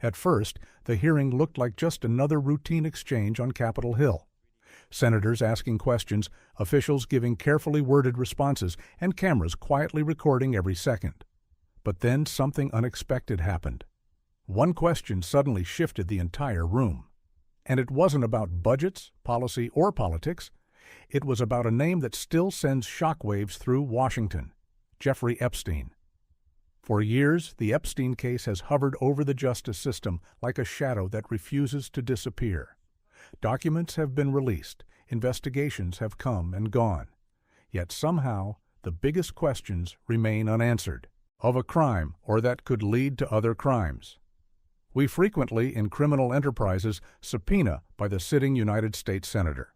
At first, the hearing looked like just another routine exchange on Capitol Hill. Senators asking questions, officials giving carefully worded responses, and cameras quietly recording every second. But then something unexpected happened. One question suddenly shifted the entire room. And it wasn't about budgets, policy, or politics. It was about a name that still sends shockwaves through Washington: Jeffrey Epstein. For years, the Epstein case has hovered over the justice system like a shadow that refuses to disappear. Documents have been released, investigations have come and gone. Yet somehow, the biggest questions remain unanswered, of a crime or that could lead to other crimes. We frequently, in criminal enterprises, subpoena by the sitting United States Senator.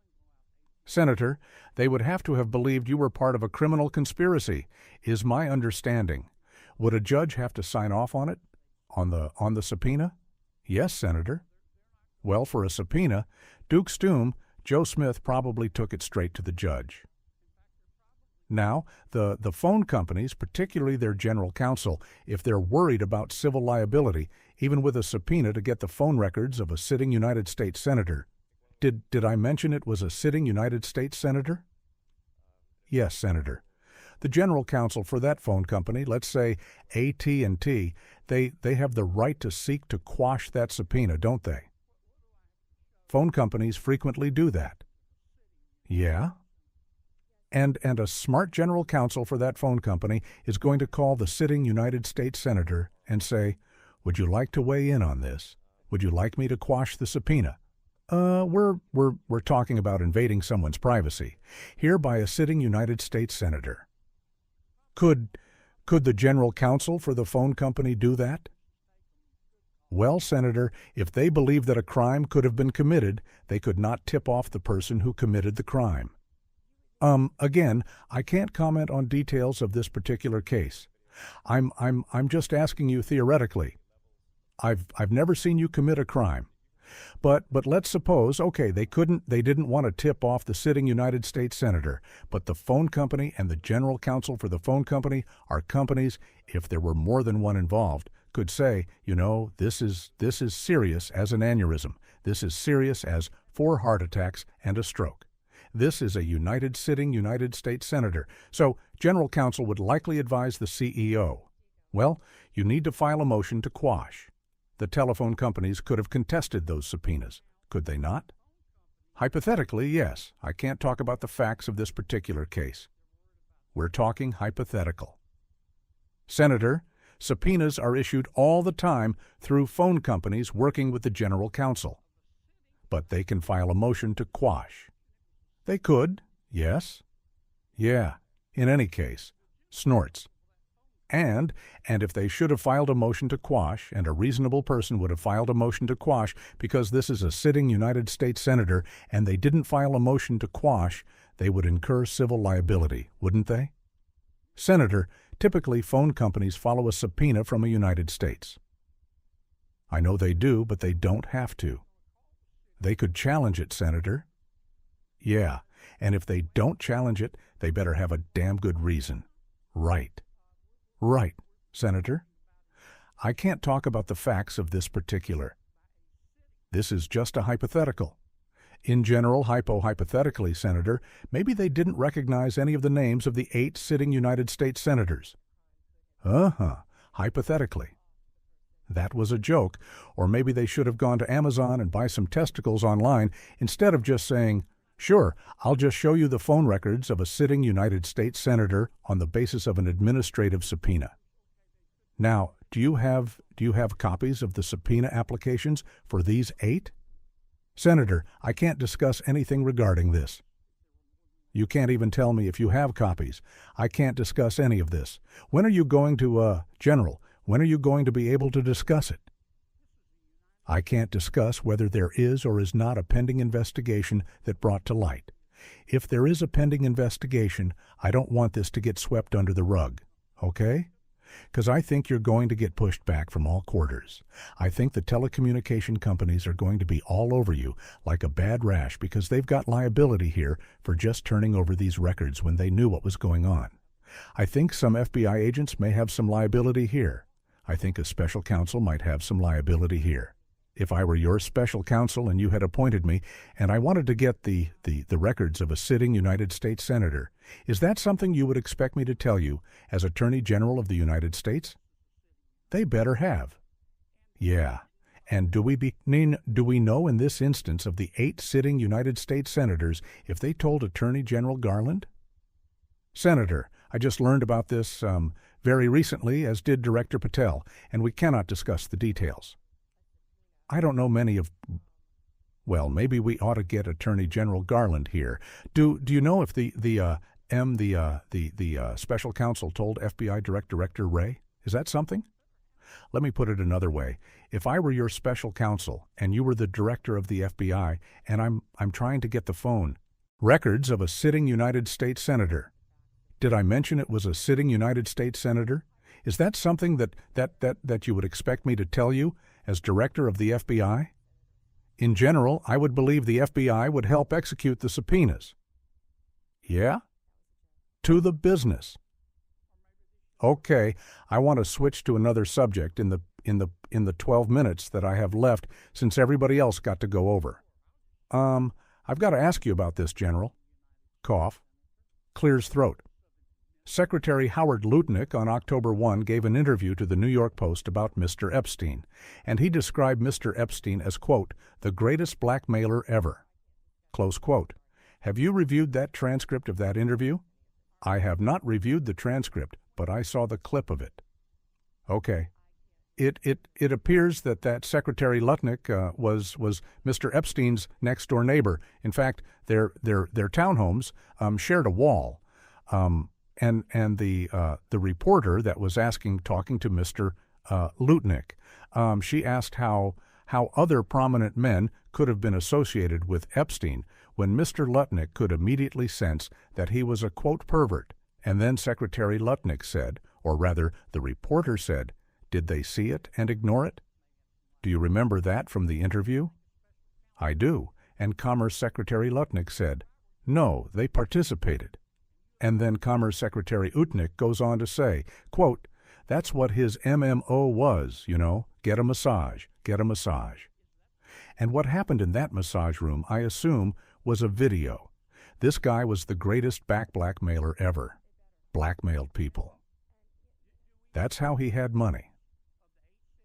Senator, they would have to have believed you were part of a criminal conspiracy, is my understanding. Would a judge have to sign off on it? On the subpoena? Yes, Senator. Well, for a subpoena, Duke Stoom, Joe Smith probably took it straight to the judge. Now, the phone companies, particularly their general counsel, if they're worried about civil liability, even with a subpoena to get the phone records of a sitting United States Senator. Did I mention it was a sitting United States Senator? Yes, Senator. The general counsel for that phone company, let's say AT&T, they have the right to seek to quash that subpoena, don't they? Phone companies frequently do that. Yeah? And a smart general counsel for that phone company is going to call the sitting United States Senator and say, "Would you like to weigh in on this? Would you like me to quash the subpoena? We're talking about invading someone's privacy, here by a sitting United States Senator." Could the general counsel for the phone company do that? Well, Senator, if they believe that a crime could have been committed, they could not tip off the person who committed the crime. Again, I can't comment on details of this particular case. I'm just asking you theoretically. I've never seen you commit a crime. But let's suppose, okay, they didn't want to tip off the sitting United States Senator, but the phone company and the general counsel for the phone company are companies, if there were more than one involved, could say, you know, this is serious as an aneurysm. This is serious as 4 heart attacks and a stroke. This is a sitting United States Senator, so general counsel would likely advise the CEO. Well, you need to file a motion to quash. The telephone companies could have contested those subpoenas, could they not? Hypothetically, yes. I can't talk about the facts of this particular case. We're talking hypothetical. Senator, subpoenas are issued all the time through phone companies working with the general counsel. But they can file a motion to quash. They could, yes. Yeah, in any case, snorts. And if they should have filed a motion to quash, and a reasonable person would have filed a motion to quash because this is a sitting United States Senator and they didn't file a motion to quash, they would incur civil liability, wouldn't they? Senator, typically phone companies follow a subpoena from a United States. I know they do, but they don't have to. They could challenge it, Senator. Yeah, and if they don't challenge it, they better have a damn good reason. Right. Right, Senator. I can't talk about the facts of this particular. This is just a hypothetical. In general, hypothetically, Senator, maybe they didn't recognize any of the names of the 8 sitting United States Senators. Hypothetically. That was a joke, or maybe they should have gone to Amazon and buy some testicles online instead of just saying, "Sure, I'll just show you the phone records of a sitting United States Senator on the basis of an administrative subpoena." Now, do you have copies of the subpoena applications for these 8? Senator, I can't discuss anything regarding this. You can't even tell me if you have copies. I can't discuss any of this. When are you going to, General, when are you going to be able to discuss it? I can't discuss whether there is or is not a pending investigation that brought to light. If there is a pending investigation, I don't want this to get swept under the rug, okay? Because I think you're going to get pushed back from all quarters. I think the telecommunication companies are going to be all over you like a bad rash because they've got liability here for just turning over these records when they knew what was going on. I think some FBI agents may have some liability here. I think a special counsel might have some liability here. If I were your special counsel and you had appointed me, and I wanted to get the records of a sitting United States Senator, is that something you would expect me to tell you as Attorney General of the United States? They better have. Yeah. And do we know in this instance of the 8 sitting United States Senators if they told Attorney General Garland? Senator, I just learned about this very recently, as did Director Patel, and we cannot discuss the details. I don't know many of... Well, maybe we ought to get Attorney General Garland here. Do you know if the special counsel told FBI Director Wray? Is that something? Let me put it another way. If I were your special counsel and you were the director of the FBI and I'm trying to get the phone records of a sitting United States Senator. Did I mention it was a sitting United States Senator? Is that something that you would expect me to tell you as director of the FBI? In general, I would believe the FBI would help execute the subpoenas. Yeah? To the business. Okay, I want to switch to another subject in the 12 minutes that I have left since everybody else got to go over. I've got to ask you about this, General. Cough. Clears throat. Secretary Howard Lutnick on October 1 gave an interview to the New York Post about Mr. Epstein, and he described Mr. Epstein as, quote, the greatest blackmailer ever. Close quote. Have you reviewed that transcript of that interview? I have not reviewed the transcript, but I saw the clip of it. Okay. It appears that Secretary Lutnick was Mr. Epstein's next-door neighbor. In fact, their townhomes shared a wall. And the reporter that was talking to Mr. Lutnick, she asked how other prominent men could have been associated with Epstein when Mr. Lutnick could immediately sense that he was a, quote, pervert. And then Secretary Lutnick said, or rather the reporter said, did they see it and ignore it? Do you remember that from the interview? I do, and Commerce Secretary Lutnick said, no, they participated. And then Commerce Secretary Lutnick goes on to say, quote, that's what his MMO was, you know, get a massage, get a massage. And what happened in that massage room, I assume, was a video. This guy was the greatest blackmailer ever. Blackmailed people. That's how he had money.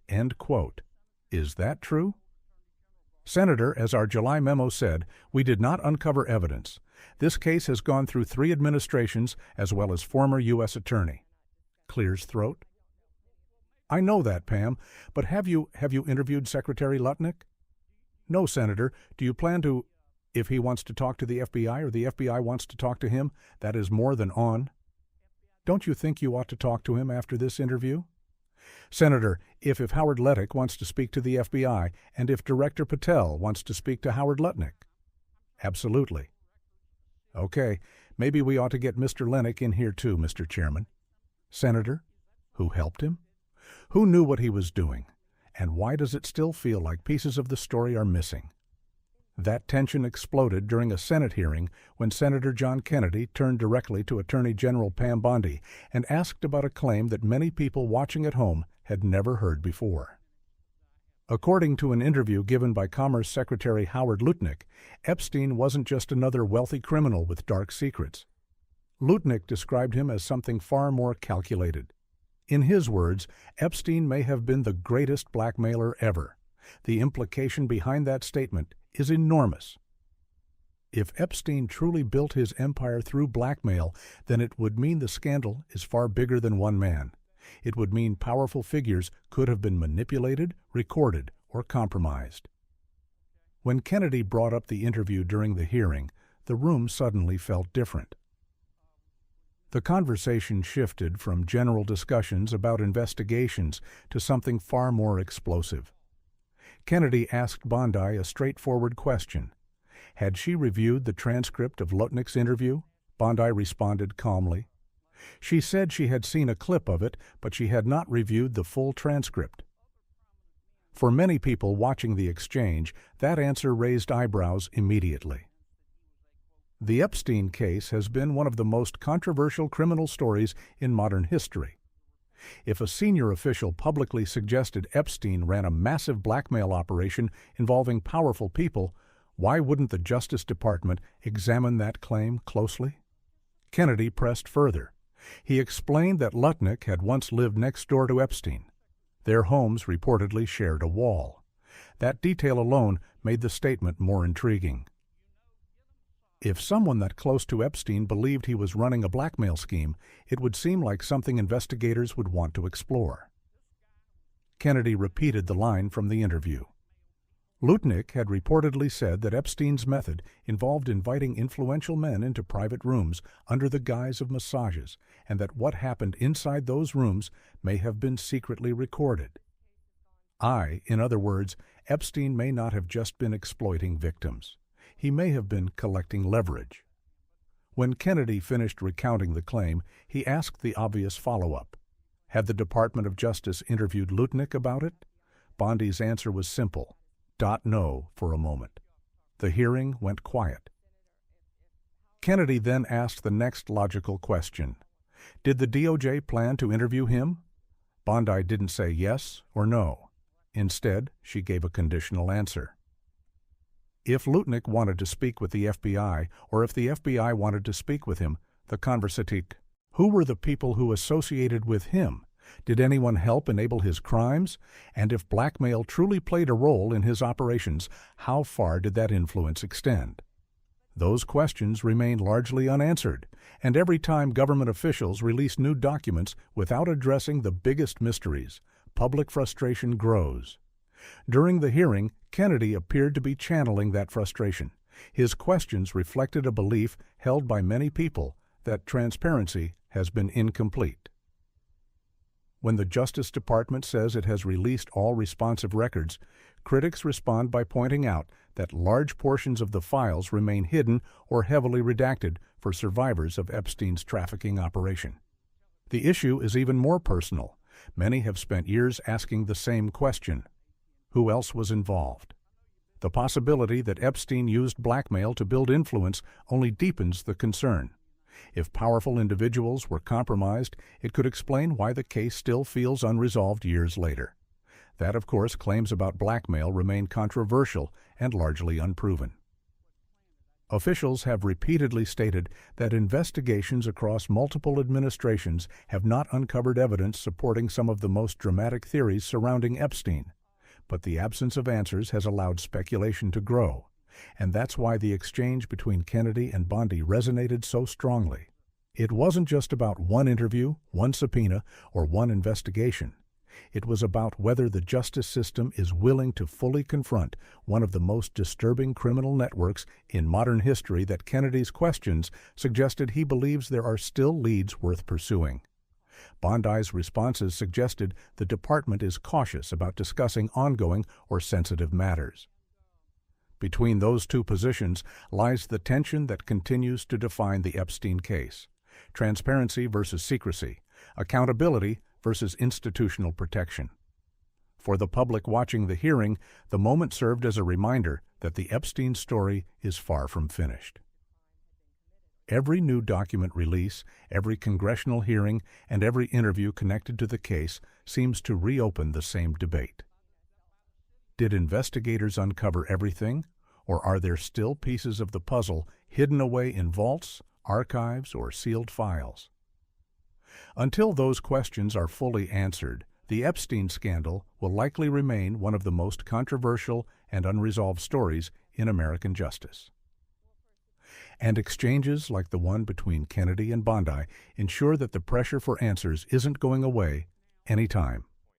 End quote. Is that true? Senator, as our July memo said, we did not uncover evidence. This case has gone through 3 administrations as well as former U.S. Attorney. Clears throat. I know that, Pam, but have you interviewed Secretary Lutnick? No, Senator. Do you plan to, if he wants to talk to the FBI or the FBI wants to talk to him, that is more than on. Don't you think you ought to talk to him after this interview? Senator, if Howard Lutnick wants to speak to the FBI, and if Director Patel wants to speak to Howard Lutnick. Absolutely. Okay, maybe we ought to get Mr. Lutnick in here too, Mr. Chairman. Senator, who helped him? Who knew what he was doing? And why does it still feel like pieces of the story are missing? That tension exploded during a Senate hearing when Senator John Kennedy turned directly to Attorney General Pam Bondi and asked about a claim that many people watching at home had never heard before. According to an interview given by Commerce Secretary Howard Lutnick, Epstein wasn't just another wealthy criminal with dark secrets. Lutnick described him as something far more calculated. In his words, Epstein may have been the greatest blackmailer ever. The implication behind that statement is enormous. If Epstein truly built his empire through blackmail, then it would mean the scandal is far bigger than one man. It would mean powerful figures could have been manipulated, recorded, or compromised. When Kennedy brought up the interview during the hearing, the room suddenly felt different. The conversation shifted from general discussions about investigations to something far more explosive. Kennedy asked Bondi a straightforward question. Had she reviewed the transcript of Lutnick's interview? Bondi responded calmly. She said she had seen a clip of it, but she had not reviewed the full transcript. For many people watching the exchange, that answer raised eyebrows immediately. The Epstein case has been one of the most controversial criminal stories in modern history. If a senior official publicly suggested Epstein ran a massive blackmail operation involving powerful people, why wouldn't the Justice Department examine that claim closely? Kennedy pressed further. He explained that Lutnick had once lived next door to Epstein. Their homes reportedly shared a wall. That detail alone made the statement more intriguing. If someone that close to Epstein believed he was running a blackmail scheme, it would seem like something investigators would want to explore. Kennedy repeated the line from the interview. Lutnick had reportedly said that Epstein's method involved inviting influential men into private rooms under the guise of massages, and that what happened inside those rooms may have been secretly recorded. In other words, Epstein may not have just been exploiting victims. He may have been collecting leverage. When Kennedy finished recounting the claim, he asked the obvious follow-up. Had the Department of Justice interviewed Lutnick about it? Bondi's answer was simple. No for a moment. The hearing went quiet. Kennedy then asked the next logical question. Did the DOJ plan to interview him? Bondi didn't say yes or no. Instead, she gave a conditional answer. If Lutnick wanted to speak with the FBI, or if the FBI wanted to speak with him, the conversation, who were the people who associated with him? Did anyone help enable his crimes? And if blackmail truly played a role in his operations, how far did that influence extend? Those questions remain largely unanswered, and every time government officials release new documents without addressing the biggest mysteries, public frustration grows. During the hearing, Kennedy appeared to be channeling that frustration. His questions reflected a belief held by many people that transparency has been incomplete. When the Justice Department says it has released all responsive records, critics respond by pointing out that large portions of the files remain hidden or heavily redacted for survivors of Epstein's trafficking operation. The issue is even more personal. Many have spent years asking the same question. Who else was involved? The possibility that Epstein used blackmail to build influence only deepens the concern. If powerful individuals were compromised, it could explain why the case still feels unresolved years later. That, of course, claims about blackmail remain controversial and largely unproven. Officials have repeatedly stated that investigations across multiple administrations have not uncovered evidence supporting some of the most dramatic theories surrounding Epstein. But the absence of answers has allowed speculation to grow, and that's why the exchange between Kennedy and Bondi resonated so strongly. It wasn't just about one interview, one subpoena, or one investigation. It was about whether the justice system is willing to fully confront one of the most disturbing criminal networks in modern history that Kennedy's questions suggested he believes there are still leads worth pursuing. Bondi's responses suggested the department is cautious about discussing ongoing or sensitive matters. Between those two positions lies the tension that continues to define the Epstein case: transparency versus secrecy, accountability versus institutional protection. For the public watching the hearing, the moment served as a reminder that the Epstein story is far from finished. Every new document release, every congressional hearing, and every interview connected to the case seems to reopen the same debate. Did investigators uncover everything, or are there still pieces of the puzzle hidden away in vaults, archives, or sealed files? Until those questions are fully answered, the Epstein scandal will likely remain one of the most controversial and unresolved stories in American justice. And exchanges like the one between Kennedy and Bondi ensure that the pressure for answers isn't going away anytime